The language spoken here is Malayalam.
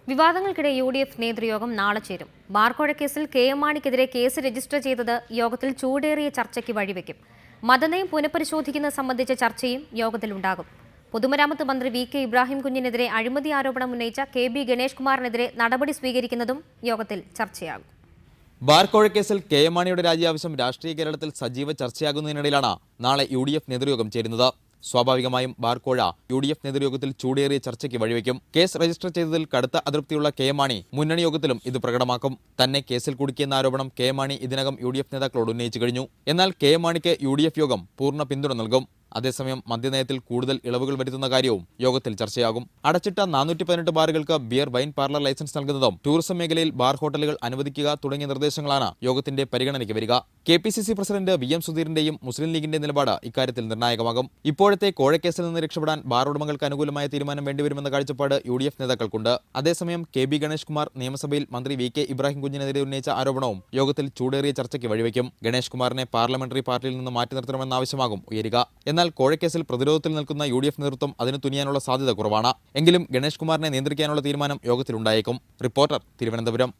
വിവാദങ്ങൾക്കിടെ UDF നേതൃയോഗം നാളെ ചേരും. ബാർക്കോഴ കേസിൽ KM മാണിക്കെതിരെ കേസ് രജിസ്റ്റർ ചെയ്തത് യോഗത്തിൽ ചൂടേറിയ ചർച്ചയ്ക്ക് വഴിവെക്കും. മതനയം പുനഃപരിശോധിക്കുന്നത് സംബന്ധിച്ച ചർച്ചയും യോഗത്തിലുണ്ടാകും. പൊതുമരാമത്ത് മന്ത്രി VK ഇബ്രാഹിം കുഞ്ഞിനെതിരെ അഴിമതി ആരോപണം ഉന്നയിച്ച KB ഗണേഷ് കുമാറിനെതിരെ നടപടി സ്വീകരിക്കുന്നതും യോഗത്തിൽ ചർച്ചയാകും. ബാർക്കോഴ കേസിൽ KM മാണിയുടെ രാജി ആവശ്യം രാഷ്ട്രീയ കേരളത്തിൽ സജീവ ചർച്ചയാകുന്നതിനിടയിലാണ് നാളെ UDF നേതൃയോഗം ചേരുന്നത്. സ്വാഭാവികമായും ബാർക്കോഴ UDF നേതൃയോഗത്തിൽ ചൂടേറിയ ചർച്ചയ്ക്ക് വഴിവെക്കും. കേസ് രജിസ്റ്റർ ചെയ്തതിൽ കടുത്ത അതൃപ്തിയുള്ള KM മാണി മുന്നണി യോഗത്തിലും ഇത് പ്രകടമാക്കും. തന്നെ കേസിൽ കുടുക്കിയെന്ന ആരോപണം KM മാണി ഇതിനകം UDF നേതാക്കളോട് ഉന്നയിച്ചു കഴിഞ്ഞു. എന്നാൽ KM മാണിക്ക് UDF യോഗം പൂർണ്ണ പിന്തുണ നൽകും. അതേസമയം മദ്യനയത്തിൽ കൂടുതൽ ഇളവുകൾ വരുത്തുന്ന കാര്യവും യോഗത്തിൽ ചർച്ചയാകും. അടച്ചിട്ട 418 ബാറുകൾക്ക് ബിയർ വൈൻ പാർലർ ലൈസൻസ് നൽകുന്നതും ടൂറിസം മേഖലയിൽ ബാർ ഹോട്ടലുകൾ അനുവദിക്കുക തുടങ്ങിയ നിർദ്ദേശങ്ങളാണ് യോഗത്തിന്റെ പരിഗണനയ്ക്ക് വരിക. KPCC പ്രസിഡന്റ് VM സുധീറിന്റെയും മുസ്ലിം ലീഗിന്റെ നിലപാട് ഇക്കാര്യത്തിൽ നിർണായകമാകും. ഇപ്പോഴത്തെ കോഴക്കേസിൽ നിന്ന് രക്ഷപ്പെടാൻ ബാർ ഉടമകൾക്ക് അനുകൂലമായ തീരുമാനം വേണ്ടിവരുമെന്ന കാഴ്ചപ്പാട് UDF നേതാക്കൾക്കുണ്ട്. അതേസമയം KB ഗണേഷ് കുമാർ നിയമസഭയിൽ മന്ത്രി VK ഇബ്രാഹിം കുഞ്ഞിനെതിരെ ഉന്നയിച്ച ആരോപണവും യോഗത്തിൽ ചൂടേറിയ ചർച്ചയ്ക്ക് വഴിവെക്കും. ഗണേഷ് കുമാറിനെ പാർലമെന്ററി പാർട്ടിയിൽ നിന്ന് മാറ്റി നിർത്തണമെന്ന ആവശ്യമാകും ഉയരുക. എന്നാൽ കോഴക്കേസിൽ പ്രതിരോധത്തിൽ നിൽക്കുന്ന UDF നേതൃത്വം അതിന് തുനിയാനുള്ള സാധ്യത കുറവാണ്. എങ്കിലും ഗണേഷ് കുമാറിനെ നിയന്ത്രിക്കാനുള്ള തീരുമാനം യോഗത്തിലുണ്ടായേക്കും. റിപ്പോർട്ടർ, തിരുവനന്തപുരം.